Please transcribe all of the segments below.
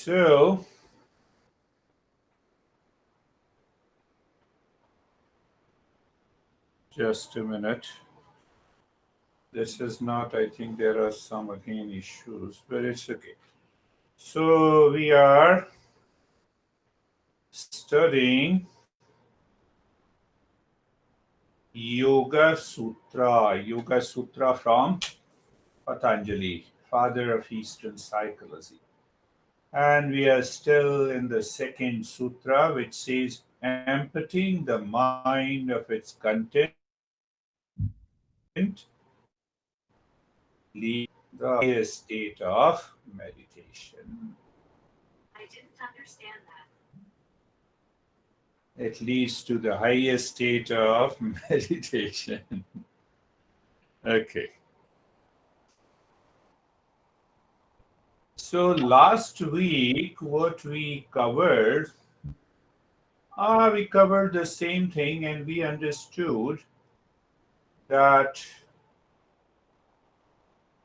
So, just a minute. This is not, I think there are some again issues, but it's okay. So, we are studying Yoga Sutra from Patanjali, father of Eastern psychology. And we are still in the second sutra, which says emptying the mind of its content leads the highest state of meditation. I didn't understand that. It leads to the highest state of meditation. Okay. So last week, what we covered the same thing, and we understood that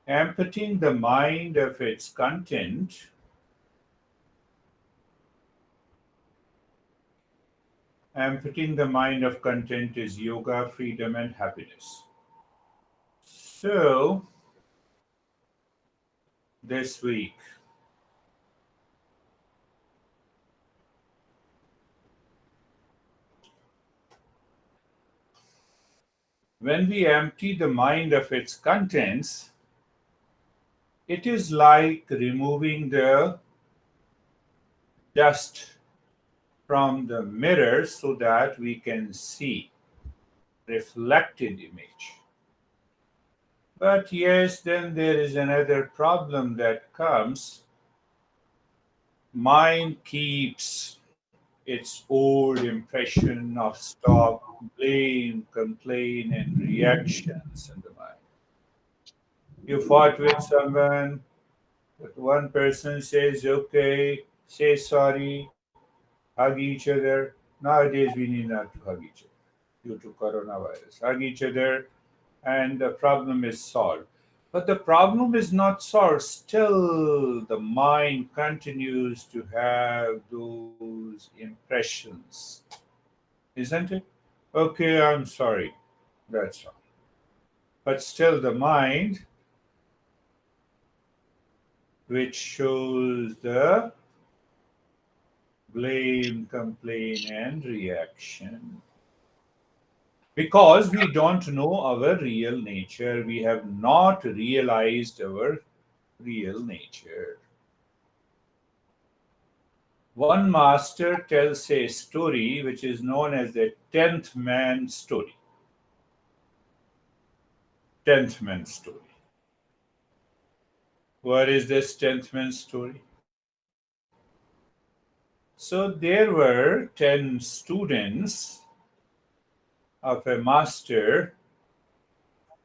emptying the mind of its content emptying the mind of content is yoga, freedom, and happiness. So, this week, when we empty the mind of its contents, it is like removing the dust from the mirror so that we can see reflected image. But yes, then there is another problem that comes. Mind keeps its old impression of stop, blame, complain, and reactions in the mind. You fought with someone, but one person says, okay, say sorry, hug each other. Nowadays, we need not to hug each other due to coronavirus. Hug each other, and the problem is solved. But the problem is not solved. Still, the mind continues to have those impressions, isn't it? Okay, I'm sorry. That's all. But still, the mind, which shows the blame, complaint, and reaction. Because we don't know our real nature, we have not realized our real nature. One master tells a story which is known as the 10th man story. 10th man story. What is this 10th man story? So there were 10 students of a master,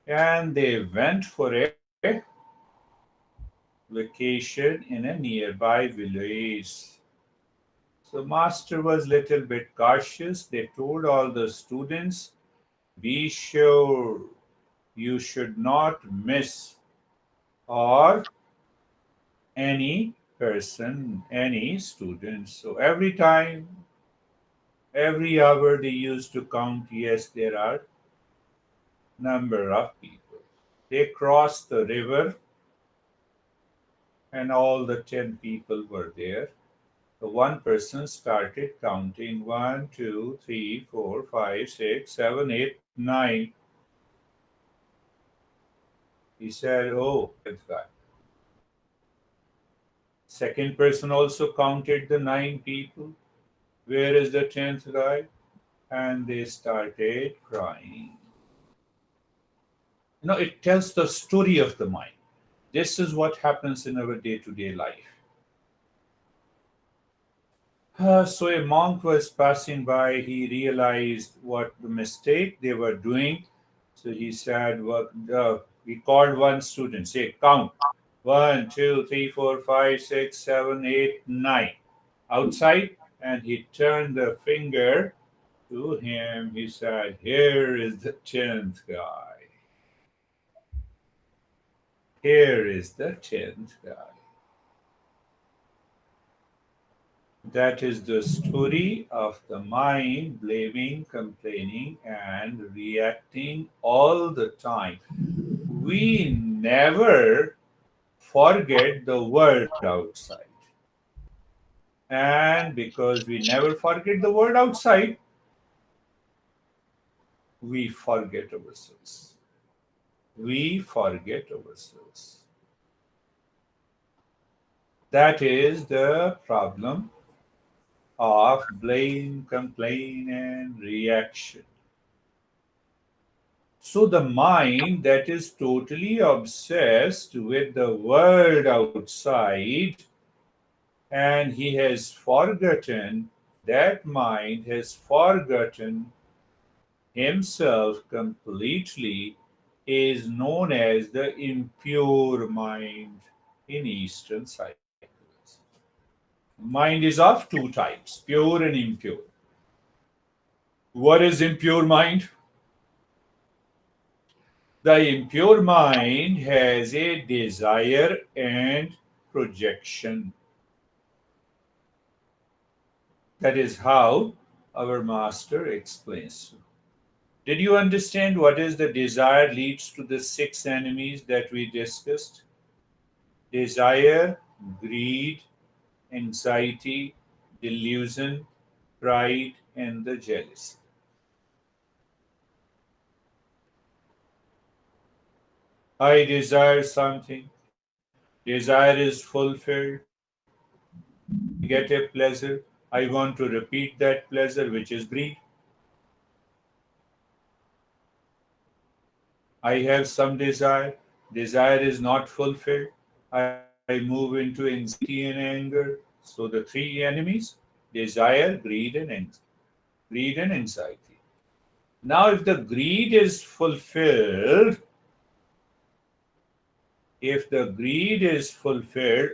and they went for a vacation in a nearby village. So master was little bit cautious. They told all the students, be sure you should not miss or any person, any student. So every time, every hour they used to count, yes, there are number of people. They crossed the river and all the 10 people were there. The one person started counting 1, 2, 3, 4, 5, 6, 7, 8, 9. He said, oh, 10th guy. Second person also counted the 9 people. Where is the 10th guy? And they started crying. It tells the story of the mind. This is what happens in our day to day life. So a monk was passing by. He realized what the mistake they were doing. So he said, he called one student, say, count 1, 2, 3, 4, 5, 6, 7, 8, 9 outside. And he turned the finger to him. He said, here is the 10th guy. Here is the 10th guy. That is the story of the mind blaming, complaining, and reacting all the time. We never forget the world outside. And because we never forget the world outside, we forget ourselves. We forget ourselves. That is the problem of blame, complaint, and reaction. So the mind that is totally obsessed with the world outside, and he has forgotten, that mind has forgotten himself completely, is known as the impure mind in Eastern psychology. Mind is of two types, pure and impure. What is impure mind? The impure mind has a desire and projection. That is how our master explains. Did you understand what is the desire leads to the six enemies that we discussed? Desire, greed, anxiety, delusion, pride, and the jealousy. I desire something. Desire is fulfilled. I get a pleasure. I want to repeat that pleasure, which is greed. I have some desire. Desire is not fulfilled. I move into anxiety and anger. So the three enemies: desire, greed and anxiety. Now, if the greed is fulfilled,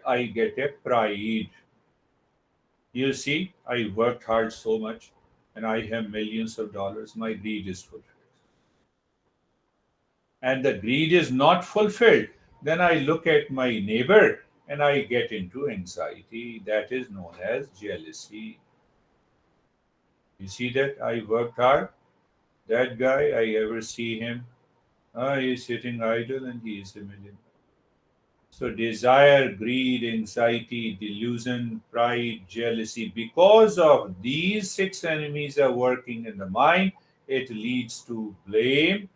I get a pride. You see, I worked hard so much and I have millions of dollars. My greed is fulfilled. And the greed is not fulfilled. Then I look at my neighbor and I get into anxiety. That is known as jealousy. You see that I worked hard. That guy, I ever see him, he's sitting idle and he is a millionaire. So, desire, greed, anxiety, delusion, pride, jealousy, because of these six enemies are working in the mind, it leads to blame,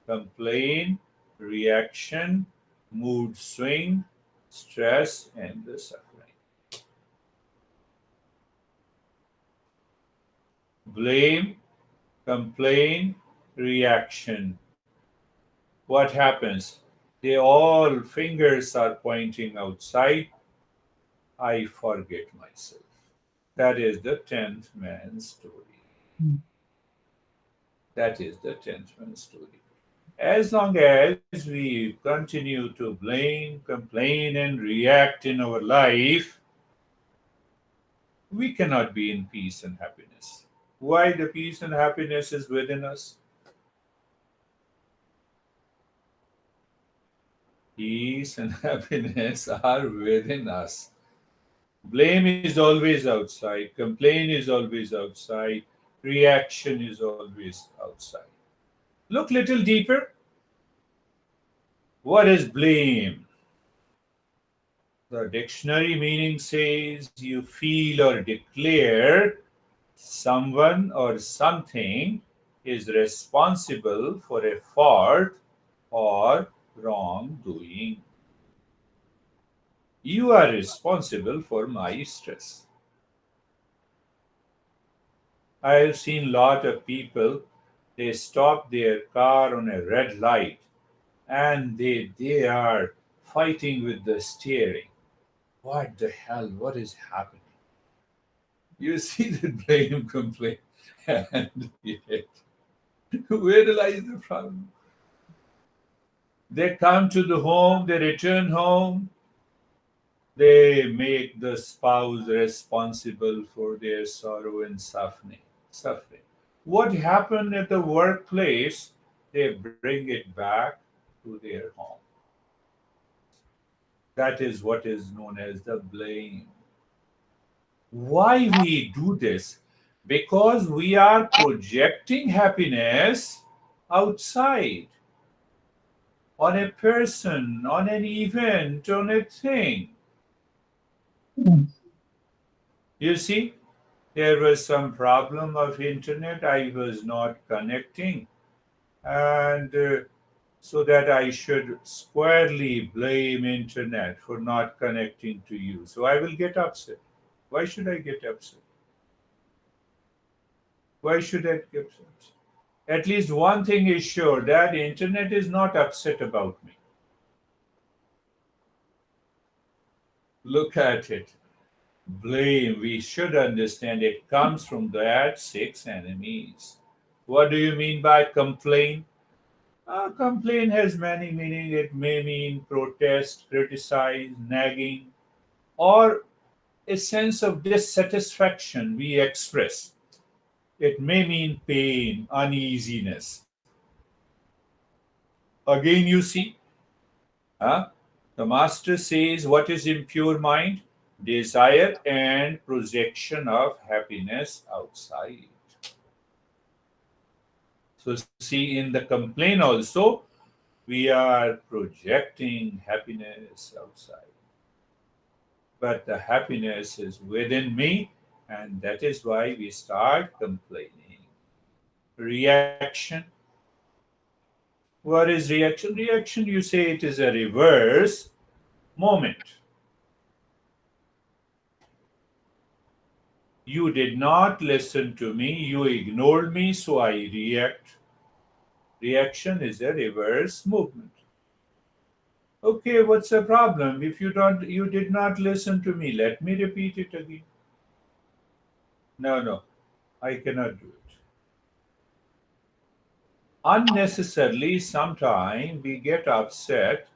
complaint, reaction, mood swing, stress, and the suffering. Blame, complaint, reaction. What happens? They all fingers are pointing outside. I forget myself. That is the 10th man's story. That is the 10th man's story. As long as we continue to blame, complain, and react in our life, we cannot be in peace and happiness. Why the peace and happiness is within us? Peace and happiness are within us. Blame is always outside, complaint is always outside, reaction is always outside. Look little deeper. What is blame? The dictionary meaning says you feel or declare someone or something is responsible for a fault or wrongdoing. You are responsible for my stress. I have seen lot of people, they stop their car on a red light and they are fighting with the steering. What the hell? What is happening? You see the blame, complaint, and yet, where lies the problem? They come to the home, they return home, they make the spouse responsible for their sorrow and suffering. Suffering. What happened at the workplace? They bring it back to their home. That is what is known as the blame. Why we do this? Because we are projecting happiness outside, on a person, on an event, on a thing. Mm. You see, there was some problem of internet. I was not connecting, and so that I should squarely blame internet for not connecting to you. So I will get upset. Why should I get upset? Why should I get upset? At least one thing is sure, that internet is not upset about me. Look at it. Blame, we should understand it comes from that six enemies. What do you mean by complain? Complain has many meanings. It may mean protest, criticize, nagging, or a sense of dissatisfaction we express. It may mean pain, uneasiness. Again, you see, huh? The master says, what is impure mind? Desire and projection of happiness outside. So, see, in the complaint also, we are projecting happiness outside. But the happiness is within me, and that is why we start complaining. Reaction. What is reaction? Reaction, you say it is a reverse moment. You did not listen to me, you ignored me, so I react. Reaction is a reverse movement. Okay, what's the problem? If you did not listen to me, let me repeat it again. No, no, I cannot do it. Unnecessarily, sometimes we get upset.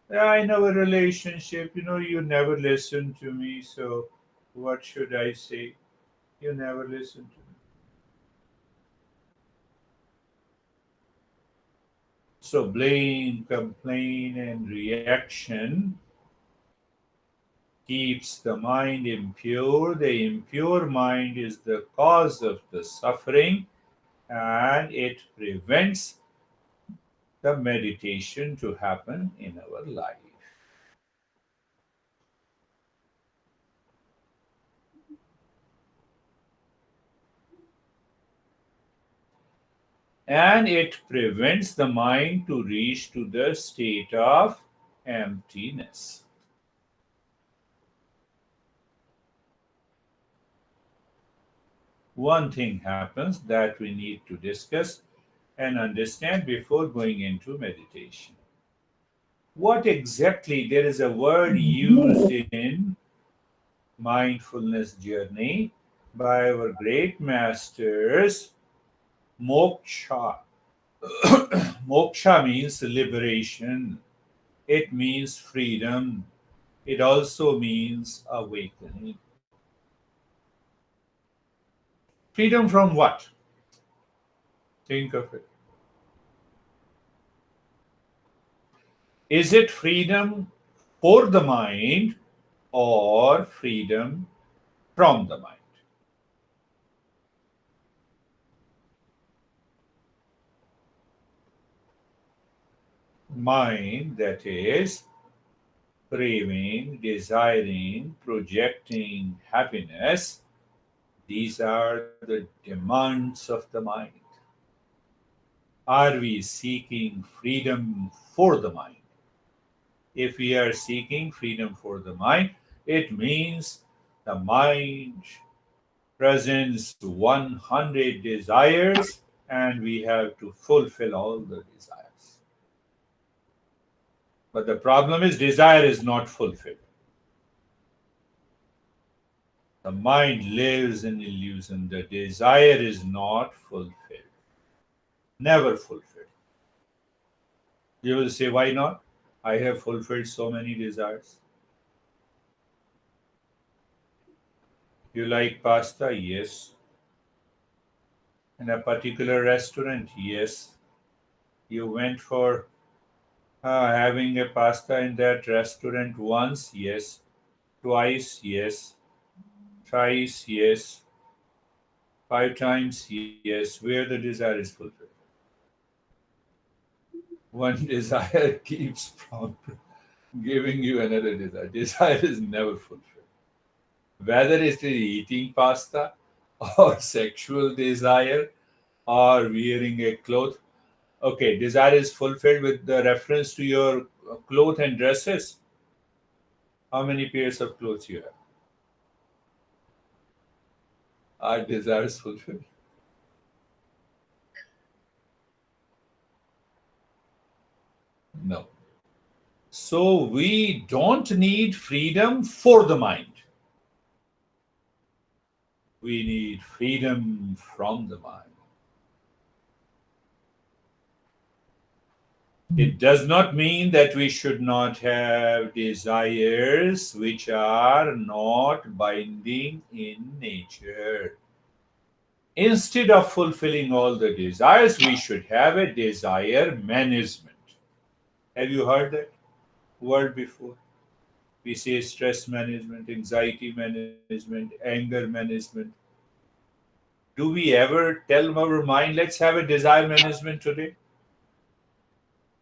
"Yeah, in our relationship, you never listen to me, so what should I say? You never listen to me." So blame, complaint, and reaction keeps the mind impure. The impure mind is the cause of the suffering, and it prevents the meditation to happen in our life. And it prevents the mind to reach to the state of emptiness. One thing happens that we need to discuss and understand before going into meditation. What exactly, there is a word used in mindfulness journey by our great masters, moksha. Moksha means liberation, it means freedom, it also means awakening. Freedom from what? Think of it. Is it freedom for the mind or freedom from the mind? Mind, that is, craving, desiring, projecting happiness, these are the demands of the mind. Are we seeking freedom for the mind? If we are seeking freedom for the mind, it means the mind presents 100 desires and we have to fulfill all the desires. But the problem is, desire is not fulfilled. The mind lives in illusion. The desire is not fulfilled, never fulfilled. You will say, why not? I have fulfilled so many desires. You like pasta? Yes. In a particular restaurant? Yes. You went for having a pasta in that restaurant once? Yes. Twice? Yes. Thrice, yes. 5 times, yes. Where the desire is fulfilled. One desire keeps giving you another desire. Desire is never fulfilled. Whether it is eating pasta or sexual desire or wearing a cloth. Okay, desire is fulfilled with the reference to your cloth and dresses. How many pairs of clothes you have? Are desires fulfilled? No. So we don't need freedom for the mind. We need freedom from the mind. It does not mean that we should not have desires which are not binding in nature. Instead of fulfilling all the desires, we should have a desire management. Have you heard that word before? We say stress management, anxiety management, anger management. Do we ever tell our mind, let's have a desire management today?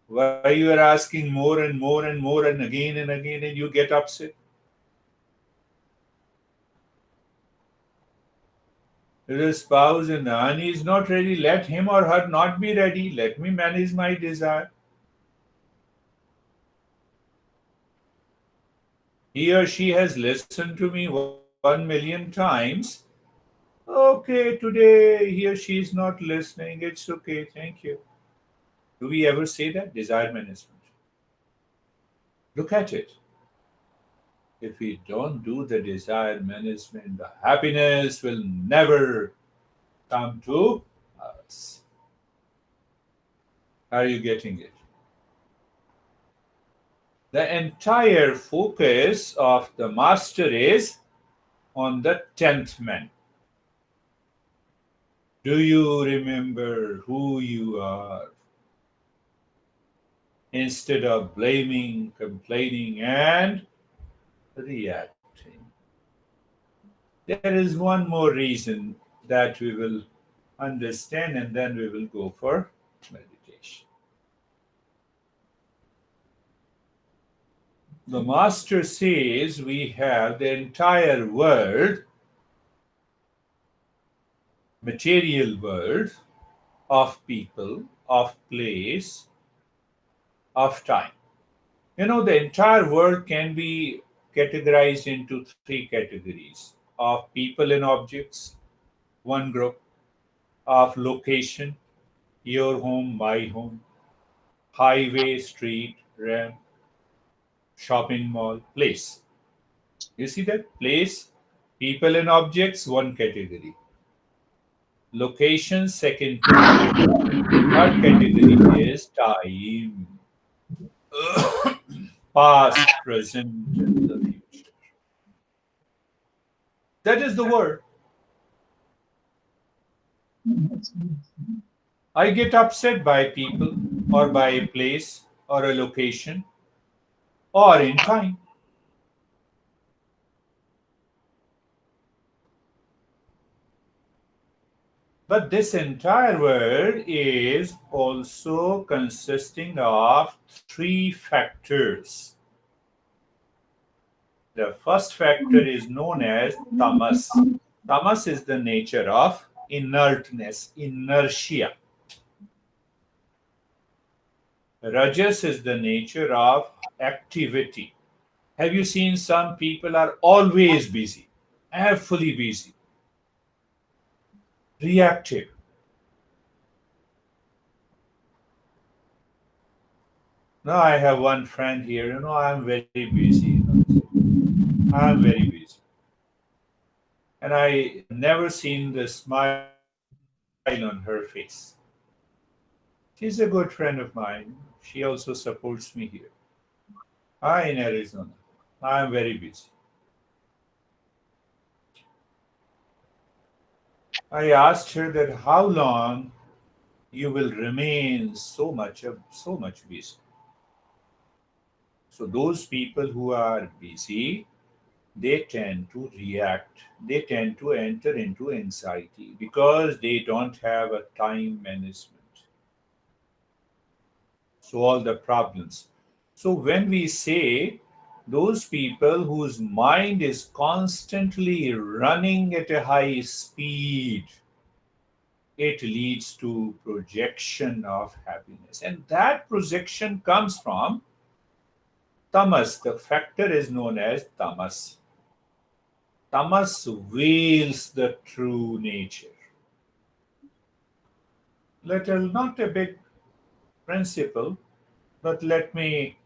Why you are asking more and more and more and again and you get upset? If the spouse and the honey is not ready, let him or her not be ready. Let me manage my desire. He or she has listened to me 1 million times. Okay, today he or she is not listening. It's okay. Thank you. Do we ever say that? Desire management. Look at it. If we don't do the desire management, the happiness will never come to us. Are you getting it? The entire focus of the master is on the 10th man. Do you remember who you are? Instead of blaming, complaining, and reacting. There is one more reason that we will understand, and then we will go for meditation. The master says we have the entire world, material world, of people, of place, of time. You know, the entire world can be categorized into three categories: of people and objects, one group; of location, your home, my home; highway, street, ramp, shopping mall, place. You see that? Place, people and objects, one category; location, second category; third category is time, past, present, and the future. That is the word. I get upset by people, or by a place, or a location, or in time. But this entire world is also consisting of three factors. The first factor is known as tamas. Tamas is the nature of inertness, inertia. Rajas is the nature of activity. Have you seen some people are always busy, fully busy, reactive? Now I have one friend here, I'm very busy, I'm very busy. And I never seen the smile on her face. She's a good friend of mine. She also supports me here. In Arizona. I'm very busy. I asked her that how long you will remain so much busy. So those people who are busy, they tend to react, they tend to enter into anxiety because they don't have a time management. So, all the problems. So, when we say those people whose mind is constantly running at a high speed, it leads to projection of happiness. And that projection comes from tamas. The factor is known as tamas. Tamas veils the true nature. Not a big principle, but let me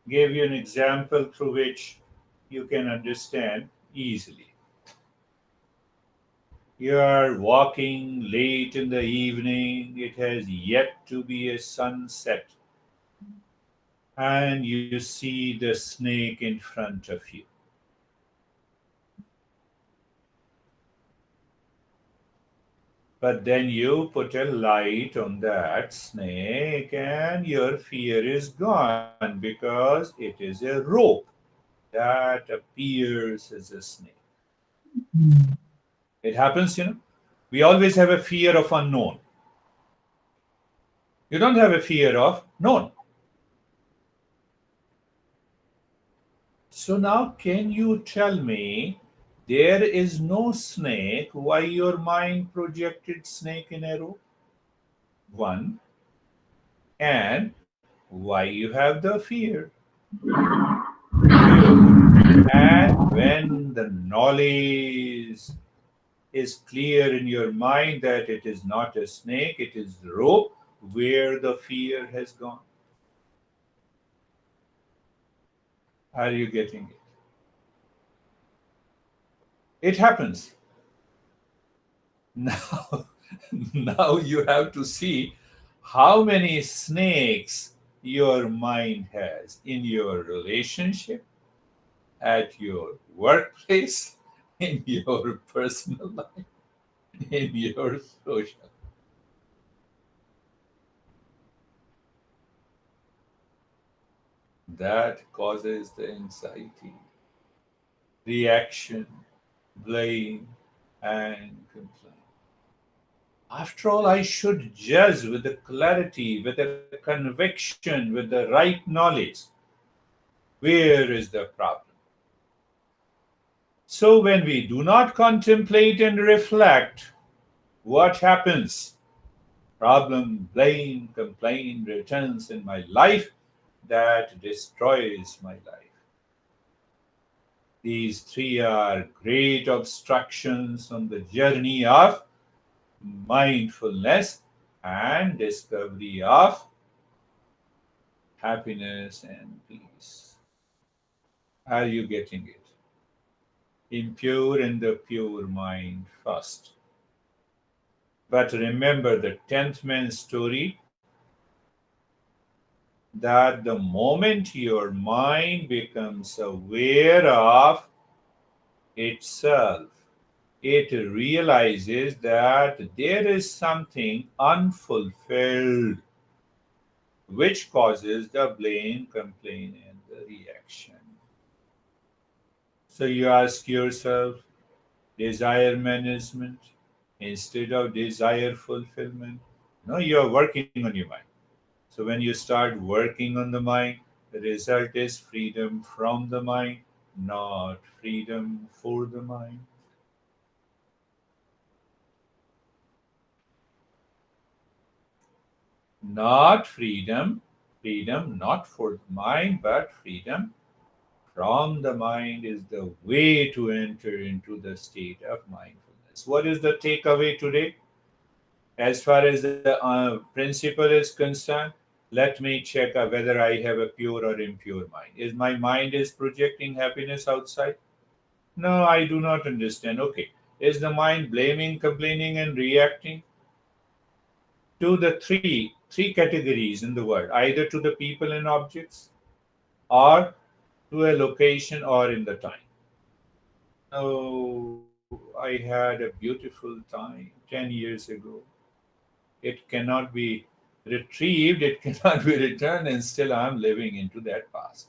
give you an example through which you can understand easily. You are walking late in the evening, it has yet to be a sunset, and you see the snake in front of you. But then you put a light on that snake, and your fear is gone because it is a rope that appears as a snake. It happens. We always have a fear of unknown. You don't have a fear of known. So now, can you tell me there is no snake? Why your mind projected snake in a rope? One, and why you have the fear? Two, and when the knowledge is clear in your mind that it is not a snake, it is the rope, where the fear has gone. Are you getting it? It happens. Now, now you have to see how many snakes your mind has in your relationship, at your workplace, in your personal life, in your social. That causes the anxiety, reaction, blame, and complaint. After all, I should judge with the clarity, with the conviction, with the right knowledge. Where is the problem? So, when we do not contemplate and reflect, what happens? Problem, blame, complaint returns in my life that destroys my life. These three are great obstructions on the journey of mindfulness and discovery of happiness and peace. Are you getting it? Impure in the pure mind first. But remember the 10th man story that the moment your mind becomes aware of itself, it realizes that there is something unfulfilled, which causes the blame, complaint, and the reaction. So you ask yourself, desire management instead of desire fulfillment. No, you are working on your mind. So when you start working on the mind, the result is freedom from the mind, not freedom for the mind. Not freedom not for the mind, but freedom from the mind is the way to enter into the state of mindfulness. What is the takeaway today? As far as the principle is concerned, let me check whether I have a pure or impure mind. Is my mind is projecting happiness outside? No, I do not understand. Okay. Is the mind blaming, complaining, and reacting to the three categories in the world, either to the people and objects, or to a location or in the time? Oh, I had a beautiful time 10 years ago. It cannot be retrieved, it cannot be returned, and still I'm living into that past.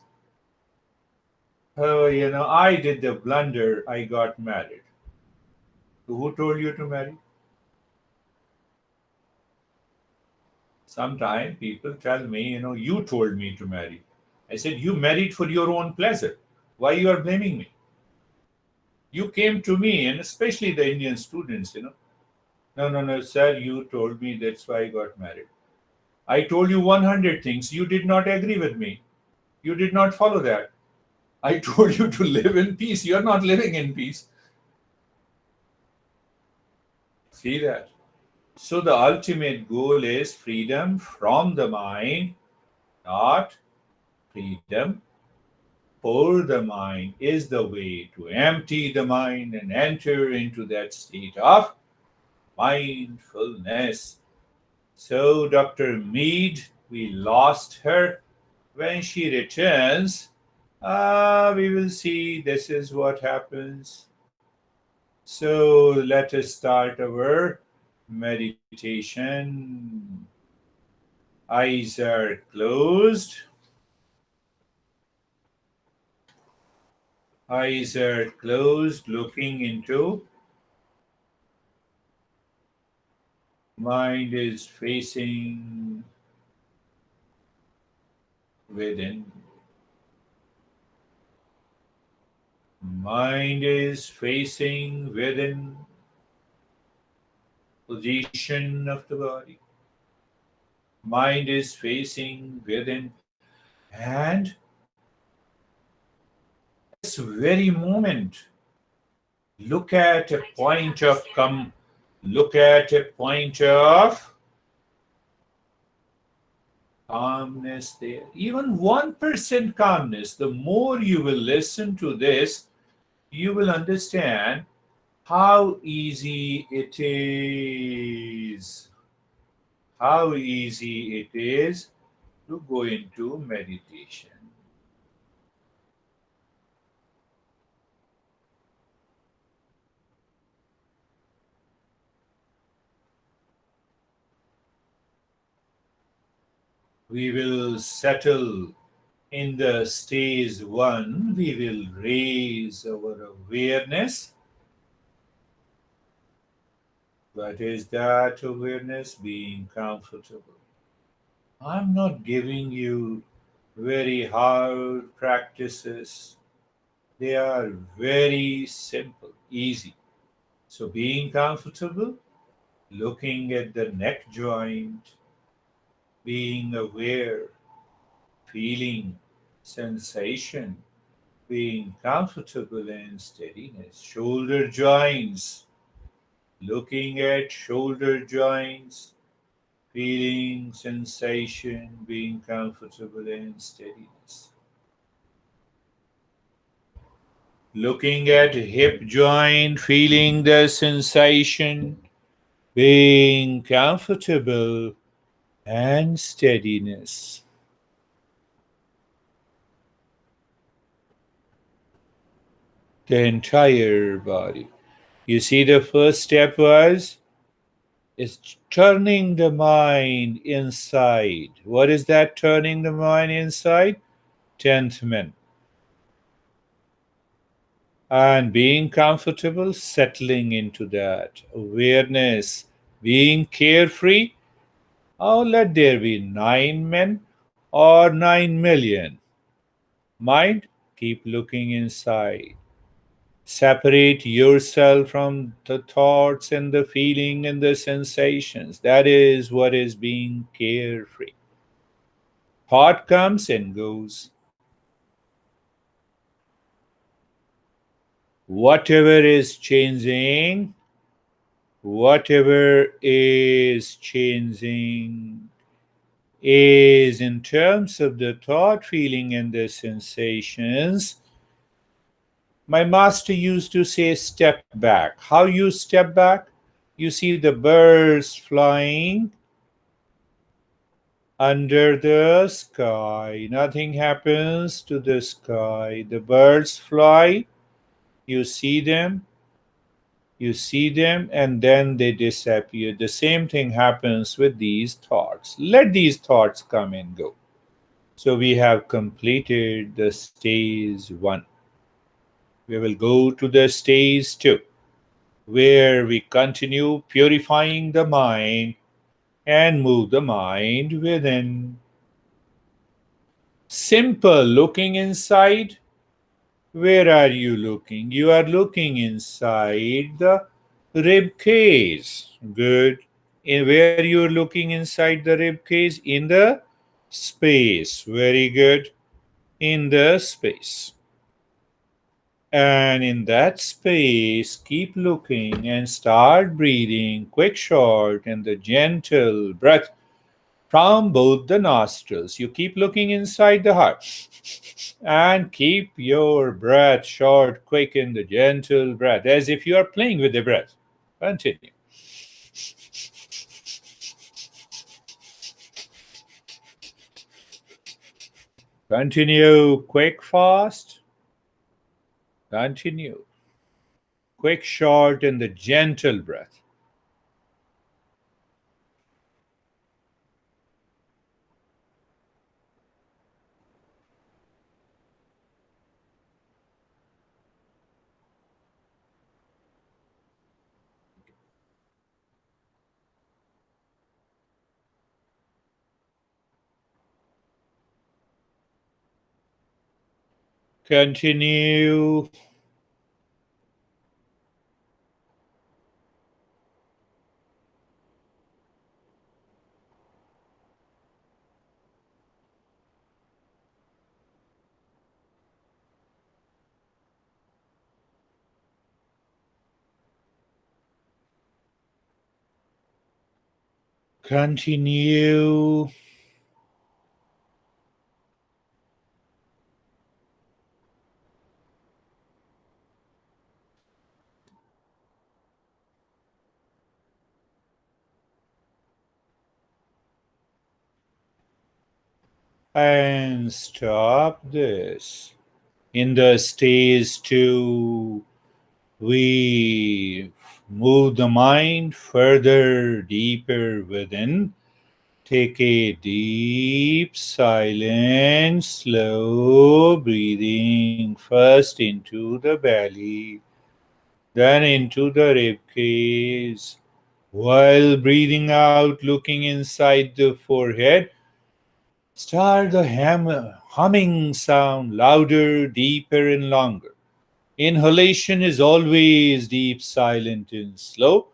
Oh, I did the blunder. I got married. Who told you to marry? Sometimes people tell me, you told me to marry. I said, you married for your own pleasure. Why you are blaming me? You came to me, and especially the Indian students, No, no, no, sir, you told me that's why I got married. I told you 100 things. You did not agree with me. You did not follow that. I told you to live in peace. You're not living in peace. See that? So the ultimate goal is freedom from the mind, not freedom for the mind is the way to empty the mind and enter into that state of mindfulness. So, Dr. Mead, we lost her. When she returns, we will see this is what happens. So, let us start our meditation. Eyes are closed. Eyes are closed, looking into. Mind is facing within. Mind is facing within. Position of the body. Mind is facing within. And this very moment, look at a point of calmness there. Even 1% calmness. The more you will listen to this, you will understand how easy it is. How easy it is to go into meditation. We will settle in the stage 1. We will raise our awareness. What is that awareness? Being comfortable. I'm not giving you very hard practices. They are very simple, easy. So being comfortable, looking at the neck joint, being aware, feeling sensation, being comfortable in steadiness. Shoulder joints, looking at shoulder joints, feeling sensation, being comfortable in steadiness. Looking at hip joint, feeling the sensation, being comfortable and steadiness. The entire body. You see, the first step is turning the mind inside. What is that turning the mind inside? 10th man. And being comfortable, settling into that awareness, being carefree. Oh, let there be 9 men or 9 million. Mind, keep looking inside. Separate yourself from the thoughts and the feeling and the sensations. That is what is being carefree. Thought comes and goes. Whatever is changing, whatever is changing is in terms of the thought, feeling, and the sensations. My master used to say, step back. How you step back? You see the birds flying under the sky. Nothing happens to the sky. The birds fly. You see them. You see them, and then they disappear. The same thing happens with these thoughts. Let these thoughts come and go. So we have completed the stage 1. We will go to the stage 2, where we continue purifying the mind and move the mind within. Simple looking inside. Where are you looking? You are looking inside the rib cage. Good. Where you are looking inside the rib cage? In the space. Very good. In the space. And in that space, keep looking and start breathing quick, short, and the gentle breath from both the nostrils. You keep looking inside the heart and keep your breath short, quick, and the gentle breath, as if you are playing with the breath. Continue. Continue quick, fast. Continue quick, short, and the gentle breath. Continue. Continue. And stop this. In the stage 2, we move the mind further, deeper within. Take a deep, silent, slow breathing first into the belly, then into the rib cage. While breathing out, looking inside the forehead, start the humming sound louder, deeper, and longer. Inhalation is always deep, silent, and slow.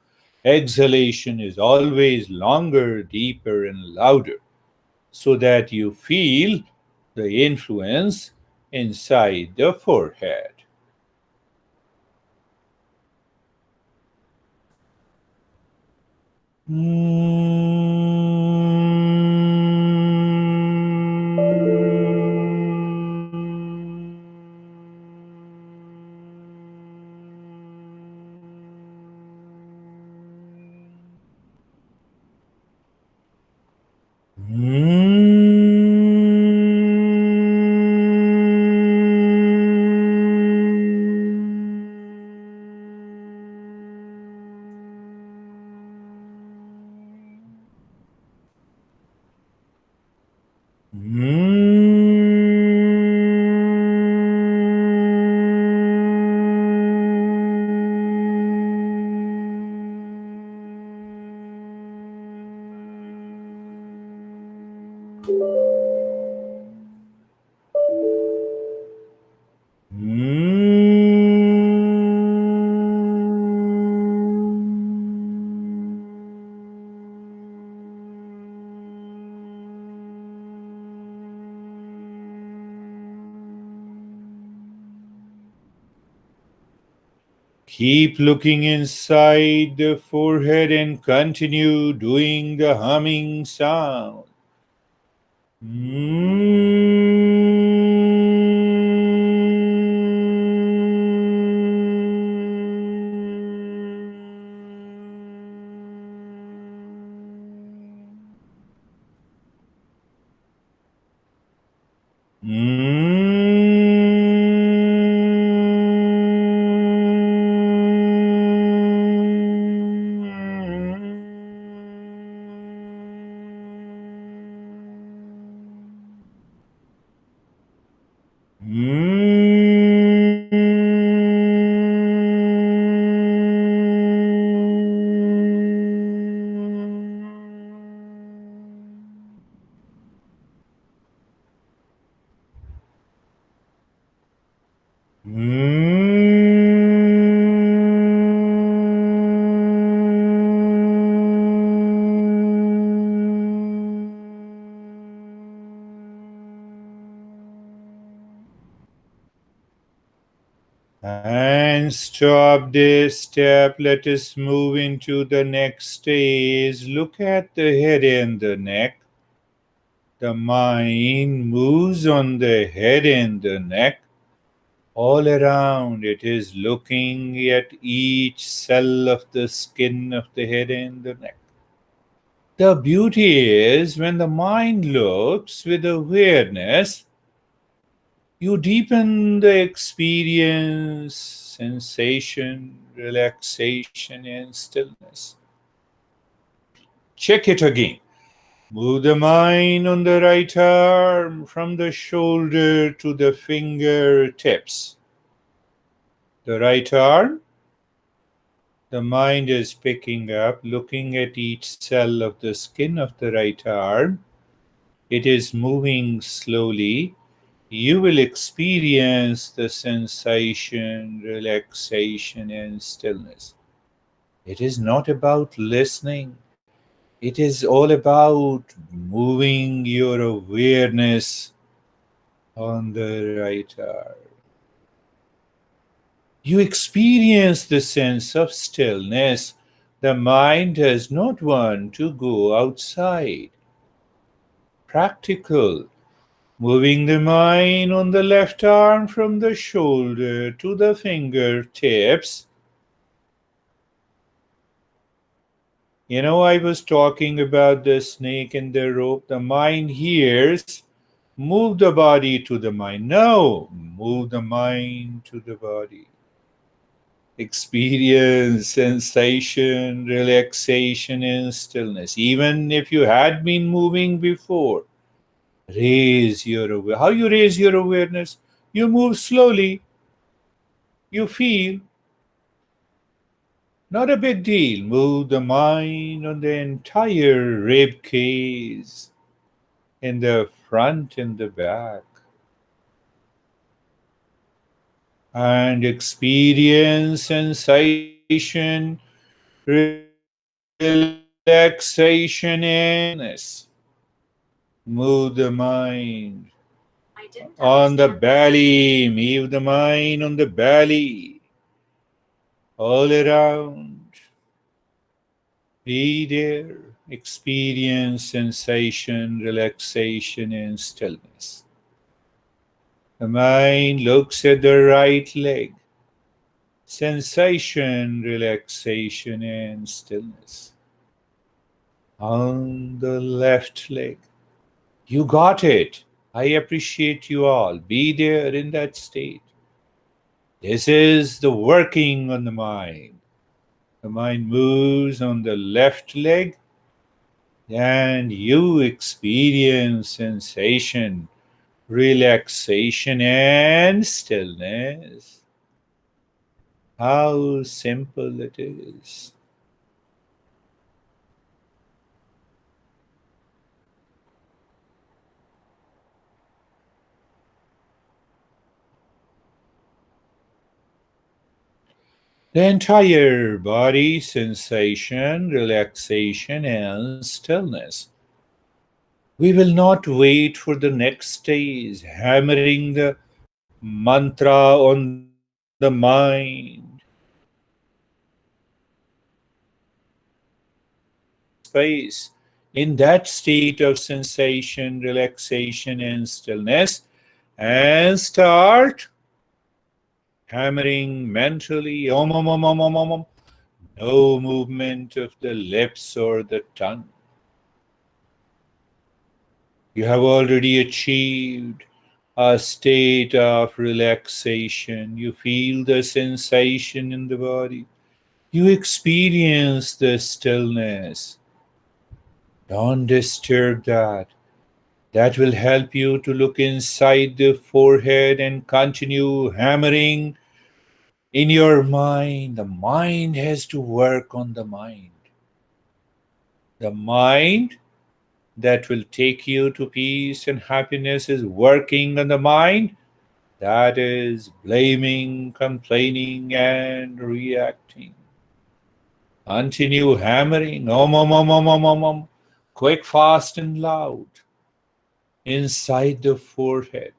Exhalation is always longer, deeper, and louder, so that you feel the influence inside the forehead. Keep looking inside the forehead and continue doing the humming sound. And stop this step. Let us move into the next stage. Look at the head and the neck. The mind moves on the head and the neck. All around it is looking at each cell of the skin of the head and the neck. The beauty is when the mind looks with awareness, you deepen the experience, sensation, relaxation, and stillness. Check it again. Move the mind on the right arm from the shoulder to the fingertips. The right arm, the mind is picking up, looking at each cell of the skin of the right arm. It is moving slowly. You will experience the sensation, relaxation, and stillness. It is not about listening. It is all about moving your awareness on the right arm. You experience the sense of stillness. The mind does not want to go outside. Practical. Moving the mind on the left arm from the shoulder to the fingertips. I was talking about the snake and the rope. The mind hears, move the body to the mind. No, move the mind to the body. Experience sensation, relaxation, and stillness. Even if you had been moving before, raise your awareness. How you raise your awareness? You move slowly. You feel. Not a big deal. Move the mind on the entire rib cage, in the front and the back. And experience sensation, relaxation, and stillness. Move the mind I didn't on the understand that. belly. Move the mind on the belly. All around. Be there. Experience sensation, relaxation, and stillness. The mind looks at the right leg. Sensation, relaxation, and stillness. On the left leg. You got it. I appreciate you all. Be there in that state. This is the working on the mind. The mind moves on the left leg and you experience sensation, relaxation, and stillness. How simple it is. The entire body, sensation, relaxation, and stillness. We will not wait for the next stage, hammering the mantra on the mind. Space in that state of sensation, relaxation, and stillness, and start hammering mentally. Om, om, om, om, om, om, om. No movement of the lips or the tongue. You have already achieved a state of relaxation. You feel the sensation in the body. You experience the stillness. Don't disturb that. That will help you to look inside the forehead and continue hammering in your mind. The mind has to work on the mind. The mind that will take you to peace and happiness is working on the mind that is blaming, complaining, and reacting. Continue hammering, om, om, om, om, om, om, om, quick, fast, and loud, inside the forehead.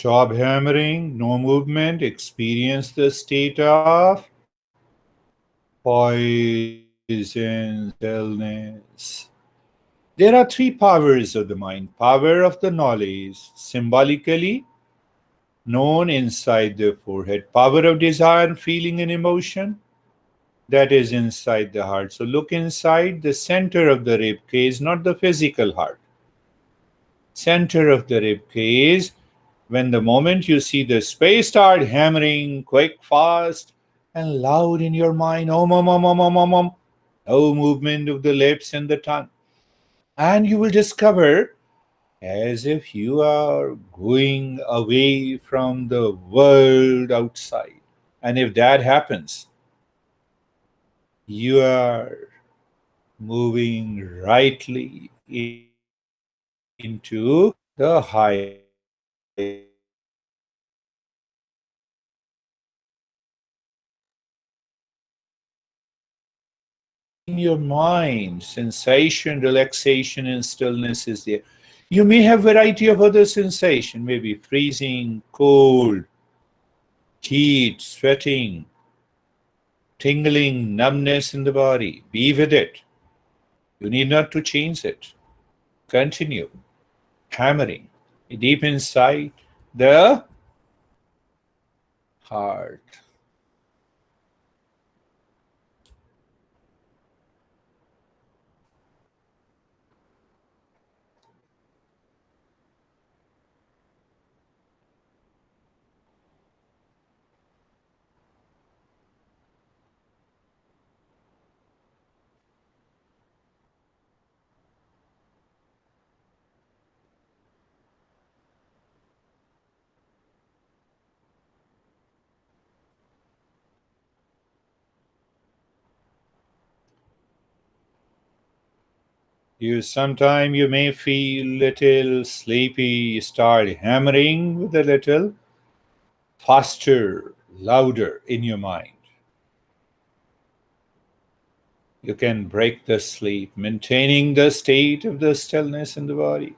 Stop hammering, no movement, experience the state of poison stillness. There are three powers of the mind: power of the knowledge, symbolically known inside the forehead, power of desire, feeling, and emotion, that is inside the heart. So look inside the center of the rib cage, not the physical heart. Center of the rib cage. When the moment you see the space start hammering quick, fast, and loud in your mind, om, om, om, om, om, om, om, no movement of the lips and the tongue. And you will discover as if you are going away from the world outside. And if that happens, you are moving rightly into the higher self. In your mind, sensation, relaxation, and stillness is there. You may have variety of other sensation, maybe freezing, cold, heat, sweating, tingling, numbness in the body. Be with it. You need not to change it. Continue hammering deep inside the heart. You may feel little sleepy, start hammering with a little faster, louder in your mind. You can break the sleep, maintaining the state of the stillness in the body.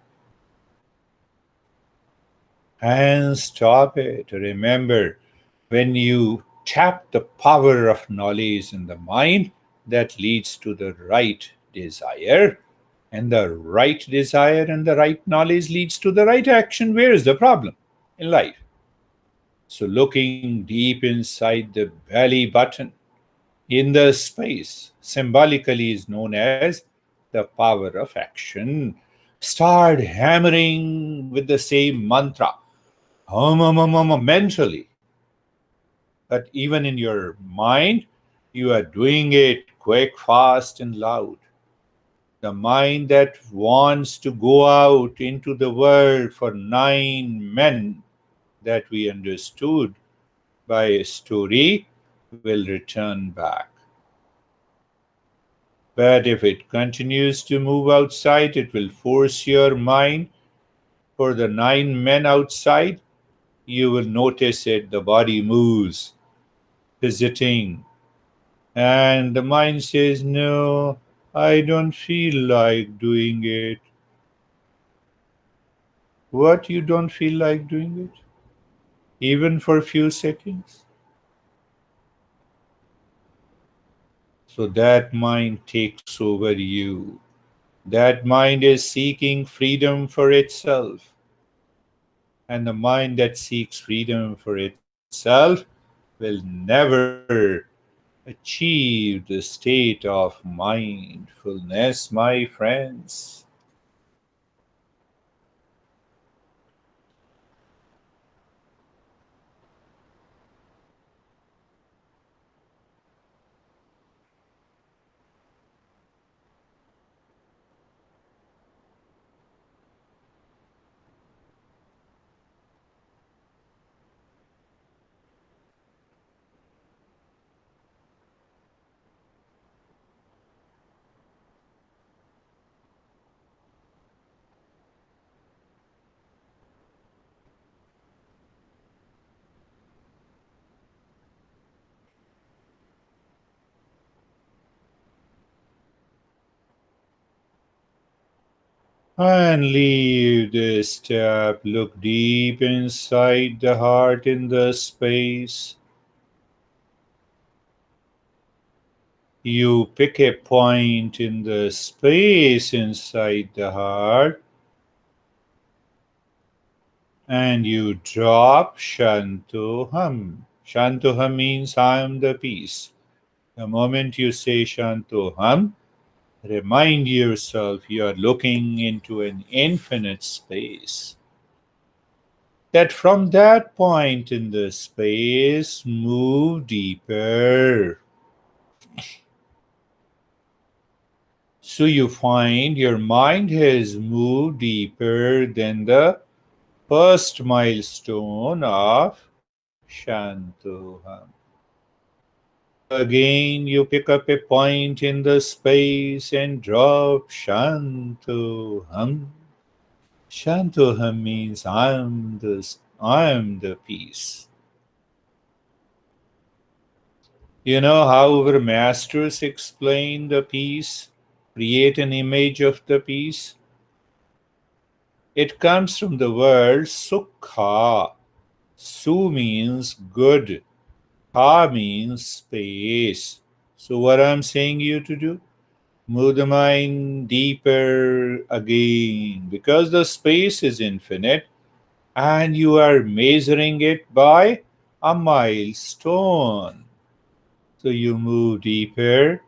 And stop it. Remember, when you tap the power of knowledge in the mind, that leads to the right desire. And the right desire and the right knowledge leads to the right action. Where is the problem in life? So, looking deep inside the belly button, in the space, symbolically is known as the power of action. Start hammering with the same mantra, mentally. But even in your mind, you are doing it quick, fast, and loud. The mind that wants to go out into the world for 9 men that we understood by a story will return back. But if it continues to move outside, it will force your mind for the 9 men outside. You will notice it, the body moves, visiting, and the mind says, no, I don't feel like doing it. What, you don't feel like doing it? Even for a few seconds? So that mind takes over you. That mind is seeking freedom for itself. And the mind that seeks freedom for itself will never achieve the state of mindfulness, my friends. And leave the step. Look deep inside the heart in the space. You pick a point in the space inside the heart and you drop Shantoham. Shantoham means I am the peace. The moment you say Shantoham, remind yourself you are looking into an infinite space. That from that point in the space, move deeper. So you find your mind has moved deeper than the first milestone of Shantoham. Again, you pick up a point in the space and drop Shantoham. Shantoham means I am the peace. You know how our masters explain the peace, create an image of the peace? It comes from the word sukha. Su means good, ha means space. So, what I'm saying you to do? Move the mind deeper again because the space is infinite and you are measuring it by a milestone. So you move deeper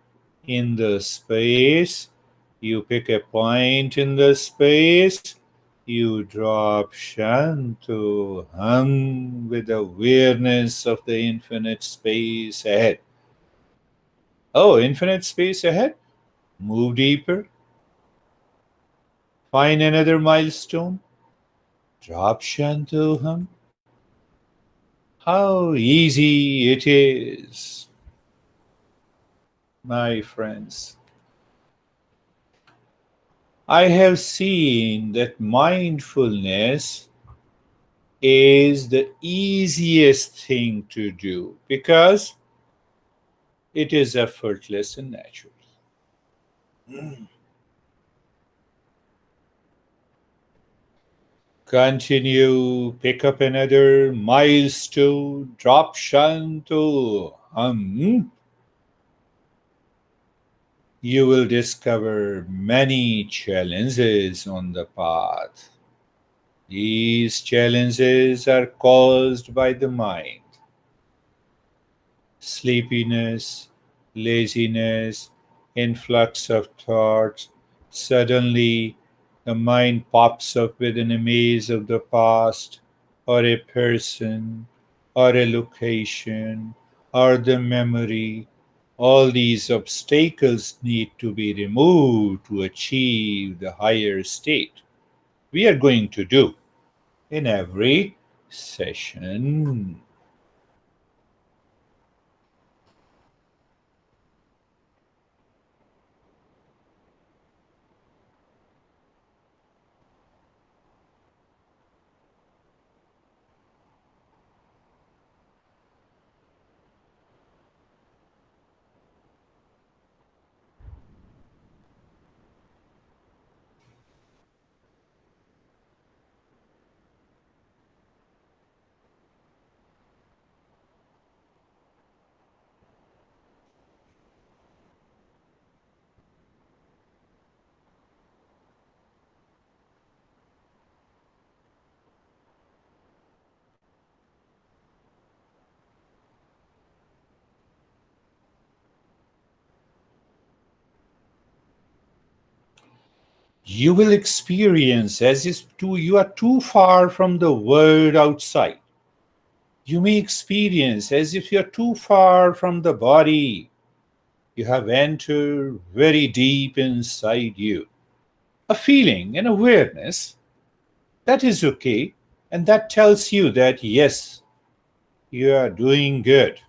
in the space, you pick a point in the space, you drop Shanto hum with awareness of the infinite space ahead. Oh, infinite space ahead? Move deeper, find another milestone, drop Shanto hum. How easy it is, my friends. I have seen that mindfulness is the easiest thing to do because it is effortless and natural. Continue, pick up another milestone, drop Shanto. You will discover many challenges on the path. These challenges are caused by the mind. Sleepiness, laziness, influx of thoughts. Suddenly, the mind pops up with an image of the past, or a person, or a location, or the memory. All these obstacles need to be removed to achieve the higher state. We are going to do in every session. You will experience as if you are too far from the world outside. You may experience as if you are too far from the body. You have entered very deep inside you. A feeling, an awareness, that is okay. And that tells you that yes, you are doing good.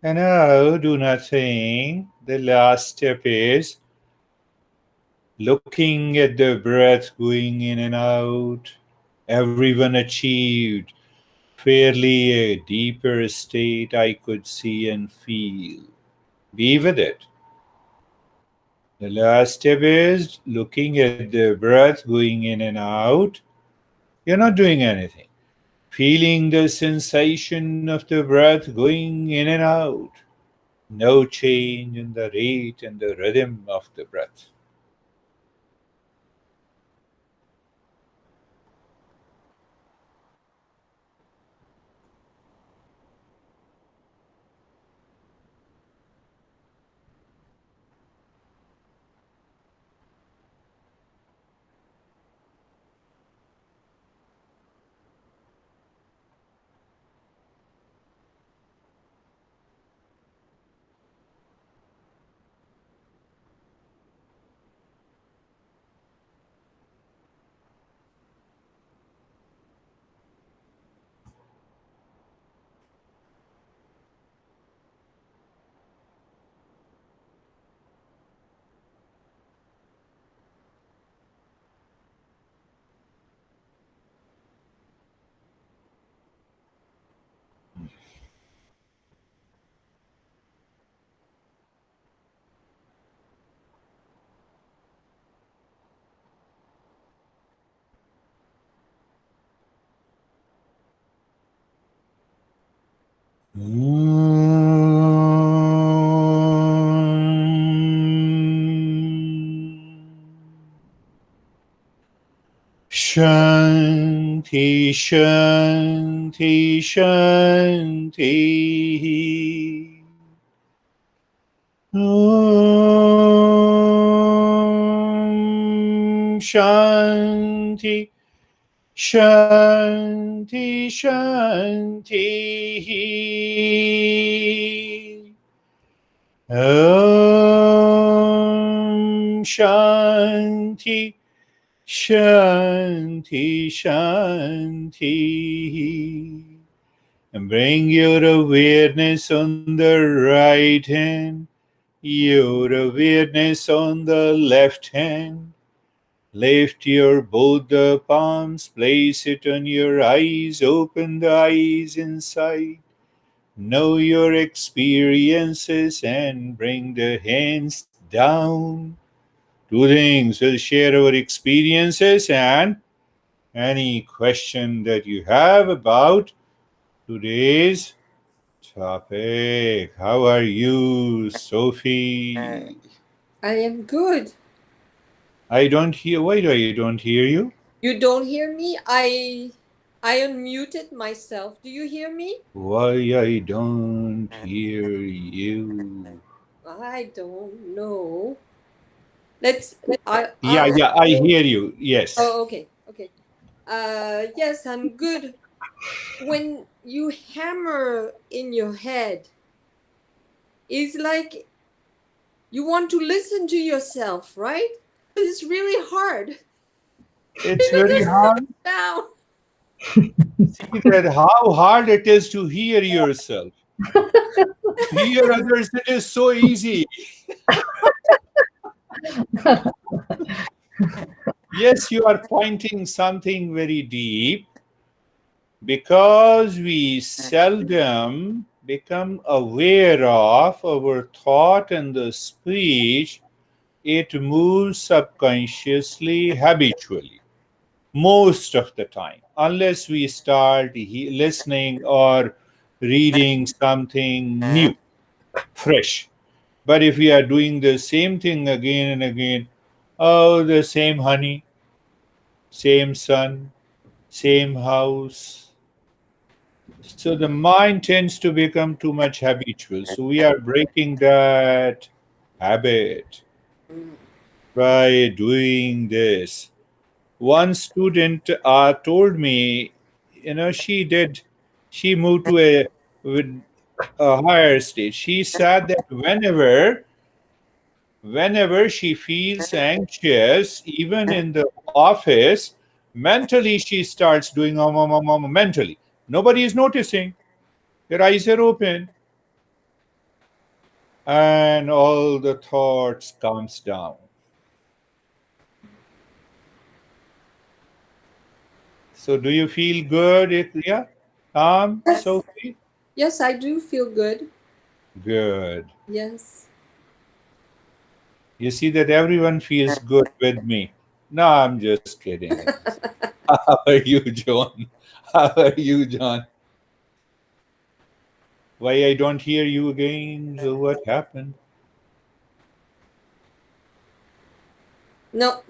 And now do nothing. The last step is looking at the breath going in and out. Everyone achieved fairly a deeper state I could see and feel. Be with it. The last step is looking at the breath going in and out. You're not doing anything. Feeling the sensation of the breath going in and out. No change in the rate and the rhythm of the breath. Shanti, Shanti, Shanti. Om Shanti, Shanti, Shanti. Om Shanti, Shanti, Shanti. And bring your awareness on the right hand, your awareness on the left hand. Lift your both the palms, place it on your eyes, open the eyes inside. Know your experiences and bring the hands down. Two things, we'll share our experiences and any question that you have about today's topic. How are you, Sophie? I am good. I don't hear. Why do I don't hear you? You don't hear me? I unmuted myself. Do you hear me? Why I don't hear you? I don't know. Let's Yeah, I'll yeah, I hear you. Yes. Oh, okay. Okay. Yes, I'm good. When you hammer in your head, it's like you want to listen to yourself, right? It's really hard It's because very it's hard. down. See that how hard it is to hear yourself. To hear others, it is so easy. Yes, you are pointing something very deep because we seldom become aware of our thought and the speech. It moves subconsciously, habitually, most of the time, unless we start listening or reading something new, fresh. But if we are doing the same thing again and again, oh, the same honey, same sun, same house. So the mind tends to become too much habitual. So we are breaking that habit by doing this. One student told me, she moved to with a higher stage. She said that whenever she feels anxious, even in the office, mentally she starts doing mentally. Nobody is noticing. Her eyes are open. and all the thoughts calms down. So do you feel good? Yeah? Calm, Yes. Sophie? Yes, I do feel good. Good. Yes. You see that everyone feels good with me. No, I'm just kidding. How are you, John? How are you, John? Why I don't hear you again? So what happened? No.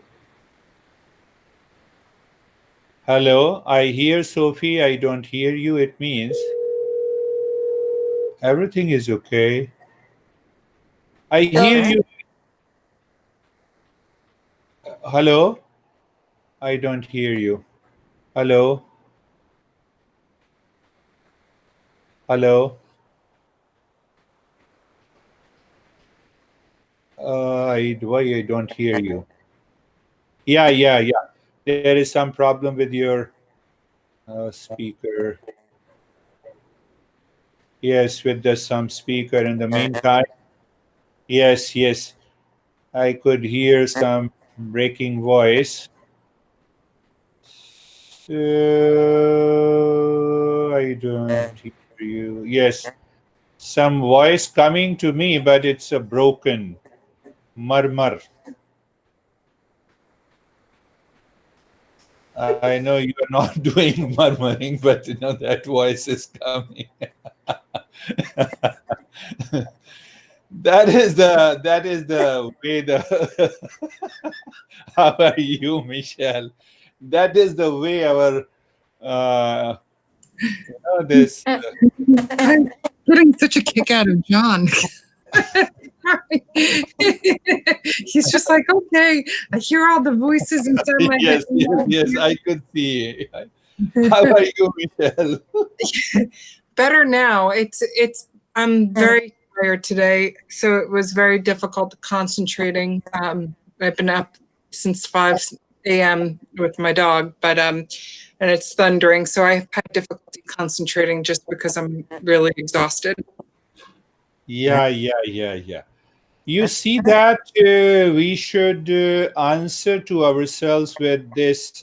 Hello, I hear Sophie. I don't hear you. It means everything is okay. I hear No. you. Hello, I don't hear you. Hello, hello. Why I don't hear you? Yeah, yeah, yeah. There is some problem with your speaker. Yes, with the some speaker. In the meantime, yes, yes, I could hear some breaking voice. I don't hear you. Yes, some voice coming to me, but it's a broken murmur. I know you are not doing murmuring, but you know that voice is coming. that is the way the how are you, Michelle? That is the way our this I'm getting such a kick out of John. He's just like, okay, I hear all the voices inside my yes, yes, head. yes, I could see. How are you, Michelle? Better now. I'm very tired today, so it was very difficult concentrating. I've been up since 5 a.m. with my dog, but and it's thundering, so I've had difficulty concentrating just because I'm really exhausted. Yeah, yeah, yeah, yeah. You see that we should answer to ourselves with this